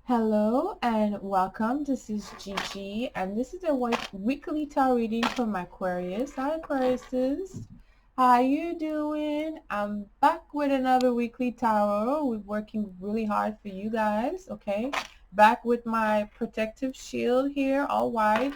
Hello and welcome. This is Gigi and this is a weekly tarot reading from my Aquarius. Hi Aquariuses. How you doing? I'm back with another weekly tarot. We're working really hard for you guys, okay? Back with my protective shield here, all white.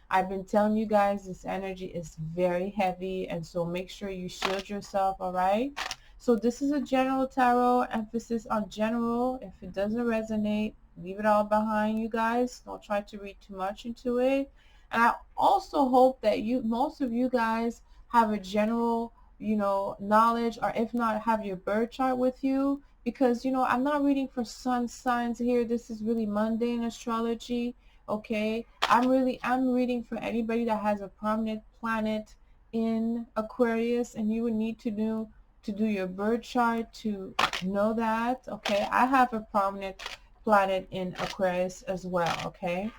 I've been telling you guys this energy is very heavy and so make sure you shield yourself, all right? So this is a general tarot, emphasis on general. If it doesn't resonate, leave it all behind, you guys. Don't try to read too much into it. And I also hope that most of you guys have a general, knowledge, or if not, have your birth chart with you. Because, I'm not reading for sun signs here. This is really mundane astrology. Okay. I'm reading for anybody that has a prominent planet in Aquarius, and you would need to do your birth chart to know that. Okay. I have a prominent planet in Aquarius as well. Okay.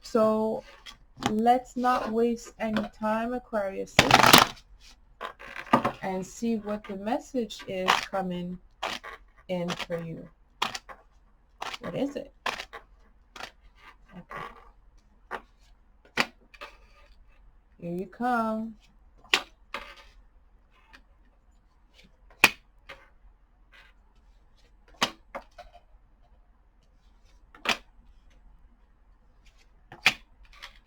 So let's not waste any time, Aquarius, and see what the message is coming in for you. What is it? Okay. Here you come.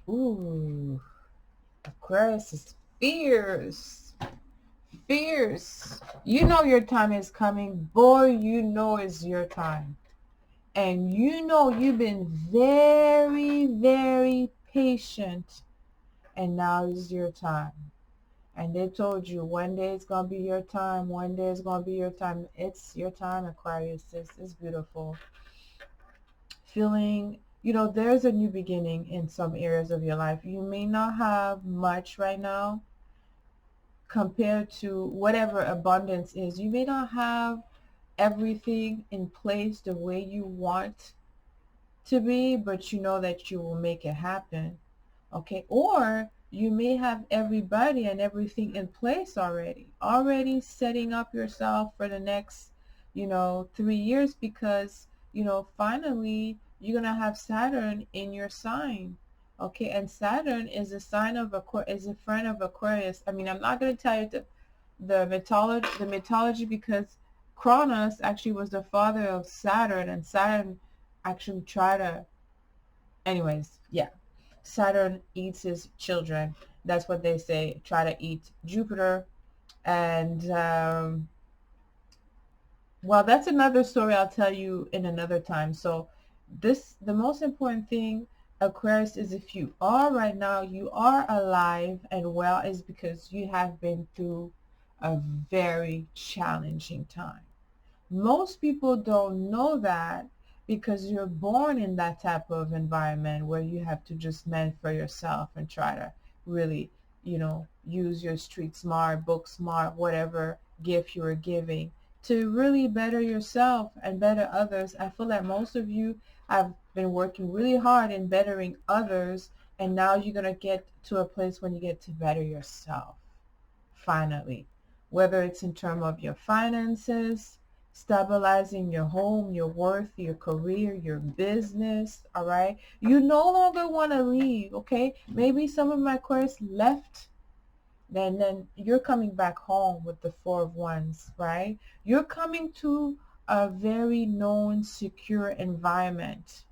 Ooh, Aquarius is fierce. Fierce. You know your time is coming. Boy, you know it's your time. And you know you've been very, very patient. And now is your time. And they told you one day it's going to be your time. One day it's going to be your time. It's your time, Aquarius. It's beautiful. Feeling, there's a new beginning in some areas of your life. You may not have much right now compared to whatever abundance is. You may not have everything in place the way you want to be, but you know that you will make it happen. Okay. Or you may have everybody and everything in place already setting up yourself for the next 3 years, because finally you're gonna have Saturn in your sign. Okay. And Saturn is a sign of is a friend of Aquarius. I mean, I'm not going to tell you the mythology, because Cronus actually was the father of Saturn, and Saturn actually tried to, anyways, yeah, Saturn eats his children. That's what they say. Try to eat Jupiter. And, well, that's another story I'll tell you in another time. So the most important thing, Aquarius, is if you are right now, you are alive and well, is because you have been through a very challenging time. Most people don't know that because you're born in that type of environment where you have to just mend for yourself and try to really, use your street smart, book smart, whatever gift you are giving to really better yourself and better others. I feel that most of you have been working really hard in bettering others, and now you're going to get to a place when you get to better yourself, finally. Whether it's in terms of your finances, stabilizing your home, your worth, your career, your business, all right? You no longer want to leave, okay? Maybe some of my Aquarius left, then you're coming back home with the Four of Wands, right? You're coming to a very known, secure environment.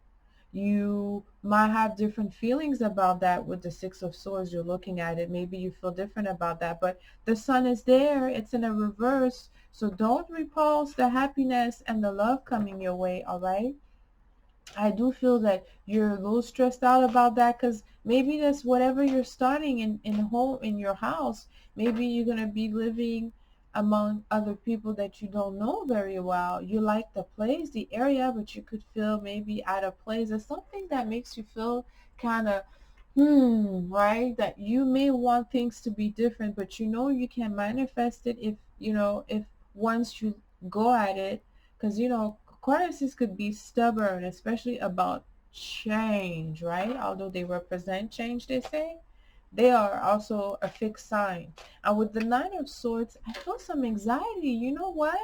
You might have different feelings about that with the Six of Swords. You're looking at it. Maybe you feel different about that, but the sun is there. It's in a reverse. So don't repulse the happiness and the love coming your way, all right? I do feel that you're a little stressed out about that, because maybe that's whatever you're starting in your house. Maybe you're going to be living among other people that you don't know very well. You like the place, the area, but you could feel maybe out of place. There's something that makes you feel kind of right, that you may want things to be different, but you can manifest it if once you go at it, because Aquariuses could be stubborn, especially about change, right? Although they represent change, they say, they are also a fixed sign. And with the Nine of Swords, I feel some anxiety. You know what?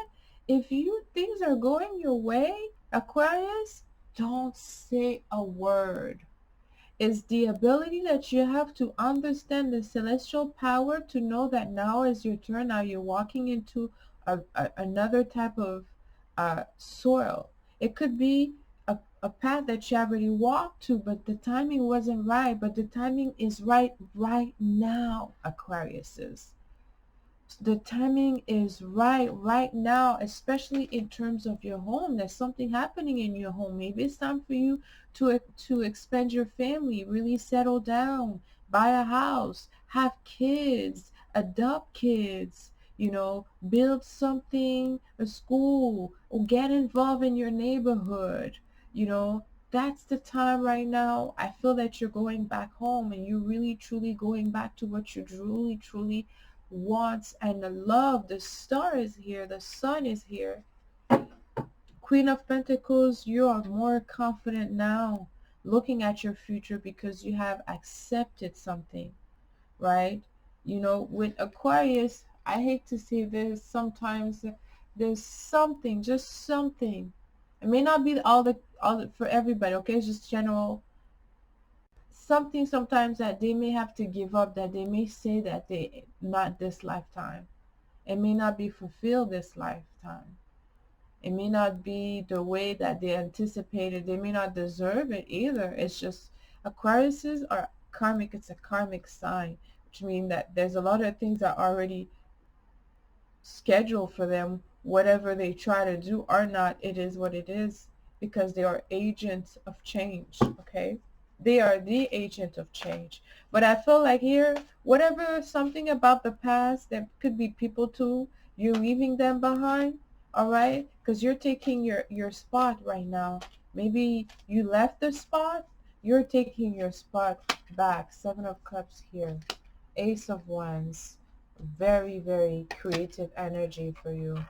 If things are going your way, Aquarius, don't say a word. It's the ability that you have to understand the celestial power to know that now is your turn. Now you're walking into another type of soil. It could be a path that you already walked to, but the timing wasn't right. But the timing is right now, Aquariuses. The timing is right now, especially in terms of your home. There's something happening in your home. Maybe it's time for you to expand your family, really settle down, buy a house, have kids, adopt kids, build something, a school, or get involved in your neighborhood. you know that's the time right now. I feel that you're going back home, and you're really truly going back to what you truly wants and the love. The star is here, the sun is here. Queen of Pentacles, you are more confident now looking at your future because you have accepted something, right? With Aquarius, I hate to say this, sometimes there's something, just something. It may not be all the for everybody, okay? It's just general something sometimes that they may have to give up, that they may say that they not this lifetime. It may not be fulfilled this lifetime. It may not be the way that they anticipated. They may not deserve it either. It's just Aquariuses are karmic. It's a karmic sign, which means that there's a lot of things that are already scheduled for them. Whatever they try to do or not, it is what it is, because they are agents of change, okay? They are the agent of change. But I feel like here, whatever, something about the past, there could be people too, you're leaving them behind, all right? Because you're taking your spot right now. Maybe you left the spot, you're taking your spot back. Seven of Cups here. Ace of Wands. Very, very creative energy for you.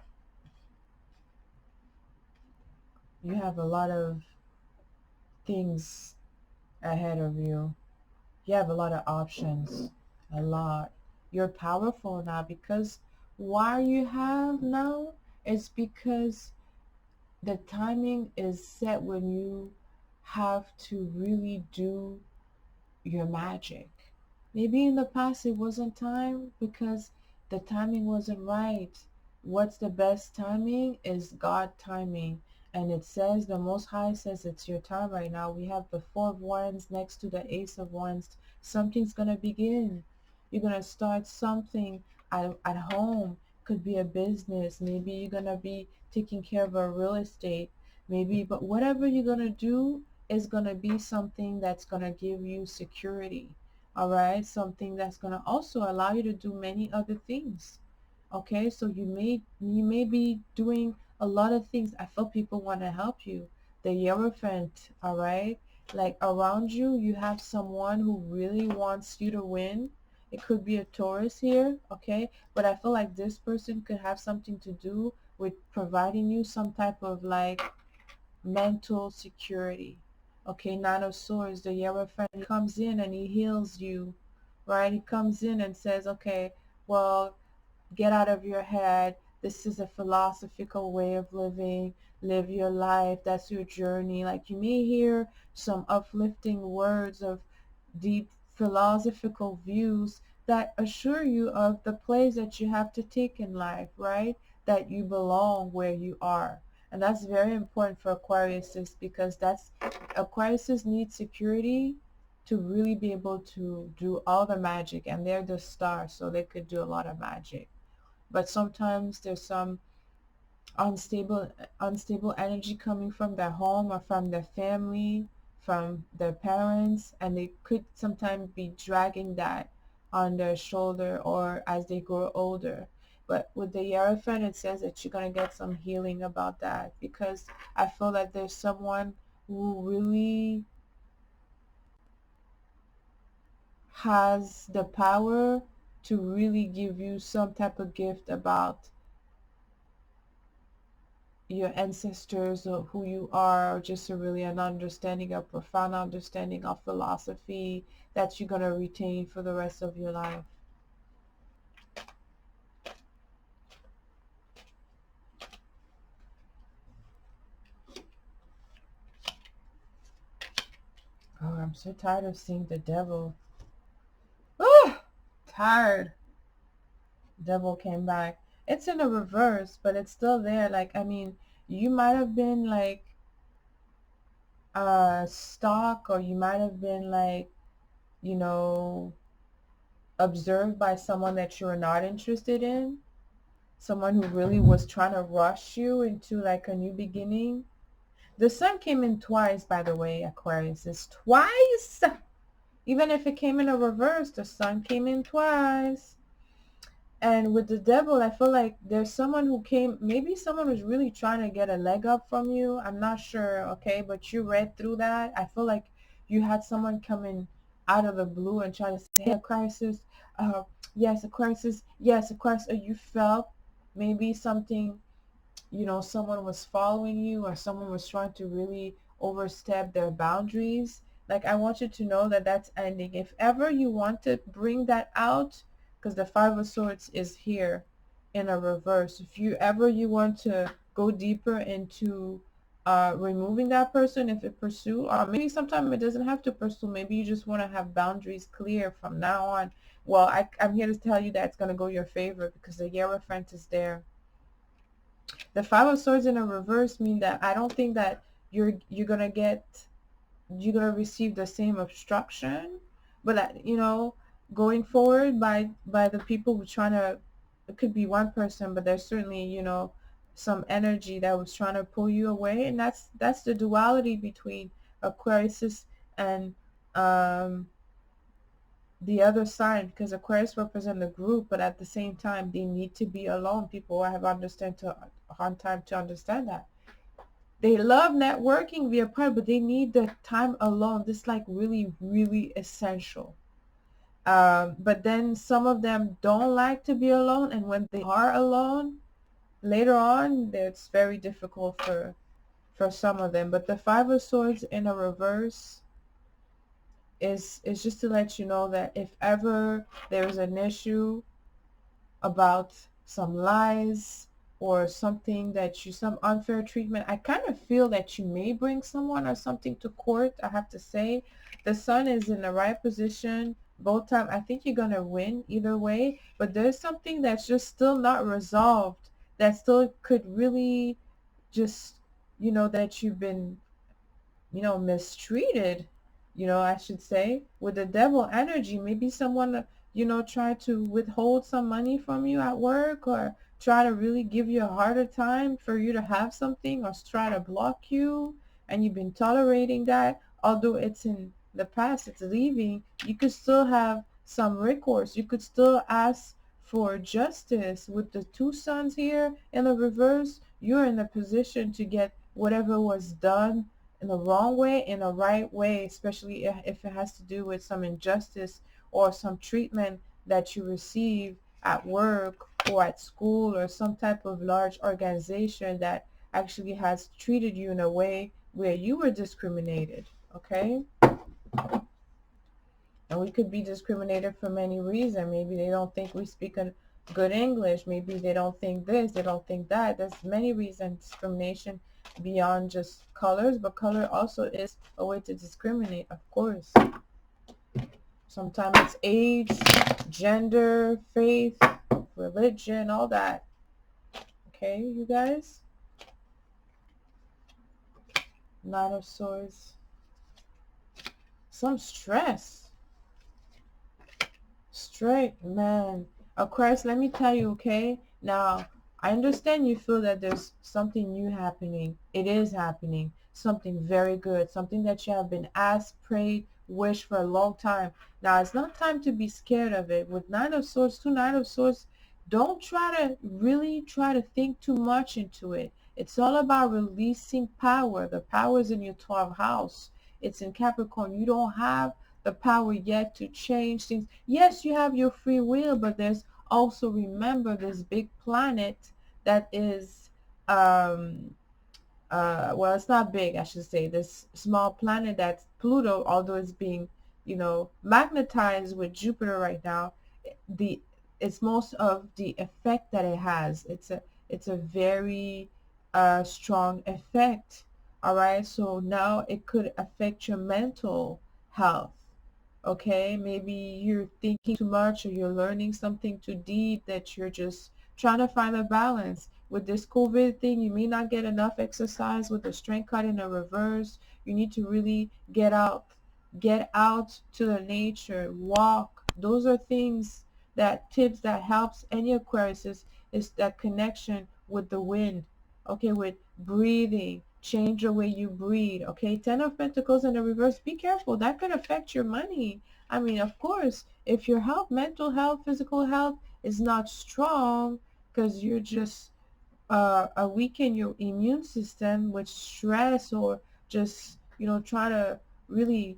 You have a lot of things ahead of you. You have a lot of options. A lot. You're powerful now, because why you have now is because the timing is set when you have to really do your magic. Maybe in the past it wasn't time because the timing wasn't right. What's the best timing is God timing. And it says, the Most High says it's your time right now. We have the Four of Wands next to the Ace of Wands. Something's going to begin. You're going to start something at home. Could be a business. Maybe you're going to be taking care of a real estate. Maybe, but whatever you're going to do is going to be something that's going to give you security. All right, something that's going to also allow you to do many other things. Okay, so you may be doing a lot of things. I feel people want to help you. The Hierophant, all right, like around you, you have someone who really wants you to win. It could be a Taurus here, okay, but I feel like this person could have something to do with providing you some type of like mental security. Okay, Nine of Swords, the Hierophant, he comes in and he heals you, right? He comes in and says, okay, well, get out of your head. This is a philosophical way of living. Live your life. That's your journey. Like, you may hear some uplifting words of deep philosophical views that assure you of the place that you have to take in life, right? That you belong where you are. And that's very important for Aquariuses, because Aquariuses need security to really be able to do all the magic, and they're the star, so they could do a lot of magic. But sometimes there's some unstable energy coming from their home or from their family, from their parents, and they could sometimes be dragging that on their shoulder or as they grow older. But with the Hierophant, it says that you're going to get some healing about that, because I feel that there's someone who really has the power to really give you some type of gift about your ancestors or who you are, or just a really an understanding, a profound understanding of philosophy that you're going to retain for the rest of your life. Oh, I'm so tired of seeing the devil. Oh, tired. Devil came back. It's in a reverse, but it's still there. Like, I mean, you might have been like stalked, or you might have been like, you know, observed by someone that you're not interested in. Someone who really was trying to rush you into like a new beginning. The sun came in twice, by the way, Aquarius. It's twice. Even if it came in a reverse, the sun came in twice. And with the devil, I feel like there's someone who came, maybe someone was really trying to get a leg up from you. I'm not sure, okay, but you read through that. I feel like you had someone coming out of the blue and try to say, hey, Aquarius, uh, yes, Aquarius, yes, Aquarius, you felt maybe something, someone was following you, or someone was trying to really overstep their boundaries. Like, I want you to know that that's ending. If ever you want to bring that out, because the Five of Swords is here in a reverse. If you want to go deeper into removing that person, if it pursue, or maybe sometimes it doesn't have to pursue, maybe you just want to have boundaries clear from now on. Well, I'm here to tell you that it's going to go your favor, because the Hierophant is there. The Five of Swords in a reverse mean that I don't think that you're gonna receive the same obstruction, but going forward by the people who trying to, it could be one person, but there's certainly some energy that was trying to pull you away, and that's the duality between Aquarius and um the other side, because Aquarius represent the group, but at the same time they need to be alone. People have hard time to understand that. They love networking via part, but they need the time alone. This is like really, really essential. But then some of them don't like to be alone, and when they are alone, later on, it's very difficult for some of them. But the Five of Swords in a reverse is just to let you know that if ever there's an issue about some lies or something that some unfair treatment, I kind of feel that you may bring someone or something to court. I have to say the sun is in the right position both times. I think you're going to win either way, but there's something that's just still not resolved, that still could really just, that you've been mistreated, I should say, with the devil energy. Maybe someone, try to withhold some money from you at work, or try to really give you a harder time for you to have something, or try to block you, and you've been tolerating that. Although it's in the past, it's leaving, you could still have some recourse. You could still ask for justice. With the two suns here in the reverse, you're in a position to get whatever was done in the wrong way in a right way, especially if it has to do with some injustice or some treatment that you receive at work or at school, or some type of large organization that actually has treated you in a way where you were discriminated. Okay, and we could be discriminated for many reasons. Maybe they don't think we speak a good English. Maybe they don't think this, they don't think that. There's many reasons discrimination beyond just colors, but color also is a way to discriminate, of course. Sometimes it's age, gender, faith, religion, all that. Okay, you guys? Knight of Swords. Some stress. Straight, man. Aquarius, let me tell you, okay? Now, I understand you feel that there's something new happening. It is happening. Something very good. Something that you have been asked, prayed, wished for a long time. Now, it's not time to be scared of it. With Nine of Swords, two Nine of Swords, don't really try to think too much into it. It's all about releasing power. The power is in your 12th house. It's in Capricorn. You don't have the power yet to change things. Yes, you have your free will, but there's also, remember, this big planet that is well, it's not big, I should say. This small planet that's Pluto, although it's being magnetized with Jupiter right now, the it's most of the effect that it has. It's a very strong effect. All right, so now it could affect your mental. health. Okay, maybe you're thinking too much, or you're learning something too deep that you're just trying to find a balance. With this COVID thing, you may not get enough exercise with the strength card in the reverse. You need to really get out to the nature, walk. Those are things, that tips that helps any Aquarius is that connection with the wind. Okay, with breathing, change the way you breathe. Okay, Ten of Pentacles in the reverse, be careful, that could affect your money. I mean, of course, if your health, mental health, physical health is not strong, because you're just weaken your immune system with stress, or just, trying to really,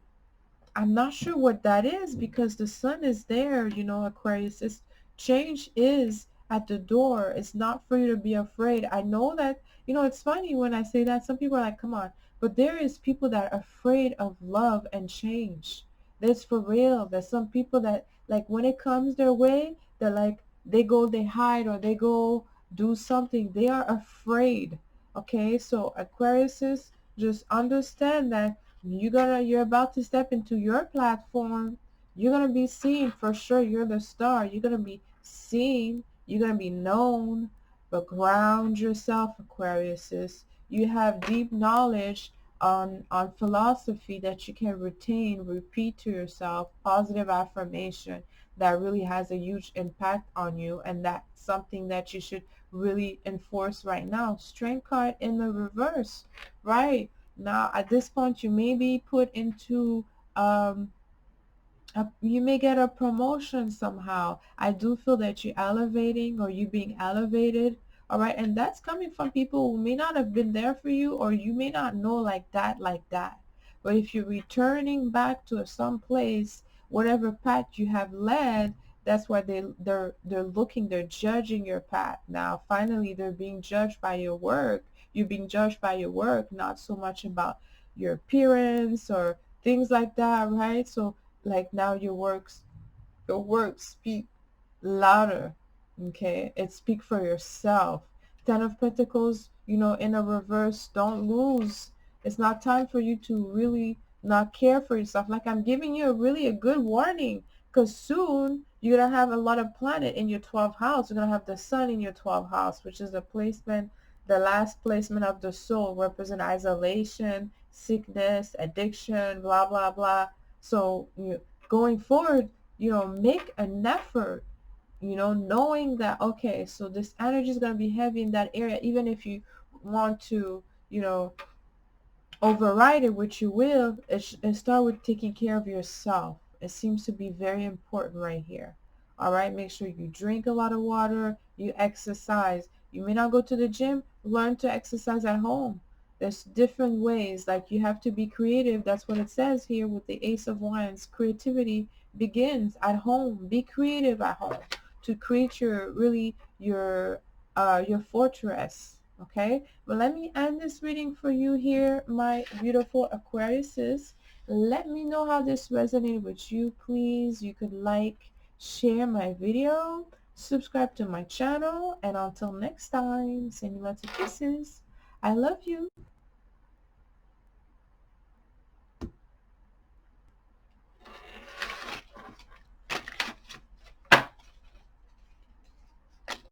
I'm not sure what that is, because the sun is there, Aquarius. Change is at the door. It's not for you to be afraid. I know that, it's funny when I say that. Some people are like, come on. But there is people that are afraid of love and change. That's for real. There's some people that, like, when it comes their way, they're like, they hide, or they go do something. They are afraid. Okay, so Aquariuses, just understand that you're about to step into your platform. You're gonna be seen for sure. You're the star. You're gonna be seen. You're gonna be known. But ground yourself, Aquariuses. You have deep knowledge on philosophy that you can retain, repeat to yourself, positive affirmation that really has a huge impact on you, and that's something that you should really enforce right now. Strength card in the reverse, right? Now, at this point, you may be put into, you may get a promotion somehow. I do feel that you're elevating, or you being elevated. All right. And that's coming from people who may not have been there for you, or you may not know like that, like that. But if you're returning back to some place, whatever path you have led, that's why they're looking, they're judging your path. Now, finally, they're being judged by your work. You're being judged by your work, not so much about your appearance or things like that, right? So, like, now your works speak louder. Okay, it speak for yourself. Ten of Pentacles, in a reverse, don't lose. It's not time for you to really not care for yourself. Like, I'm giving you a good warning, because soon you're gonna have a lot of planet in your 12th house. You're gonna have the sun in your 12th house, which is the placement, the last placement of the soul, represent isolation, sickness, addiction, blah blah blah. So, going forward, make an effort, knowing that, okay, so this energy is going to be heavy in that area. Even if you want to, override it, which you will, and start with taking care of yourself. It seems to be very important right here. All right, make sure you drink a lot of water, you exercise. You may not go to the gym, learn to exercise at home. There's different ways. Like, you have to be creative. That's what it says here with the Ace of Wands. Creativity begins at home. Be creative at home to create your fortress. Okay, but let me end this reading for you here, my beautiful Aquariuses. Let me know how this resonated with you, please. You could like, share my video, subscribe to my channel, and until next time, send you lots of kisses. I love you.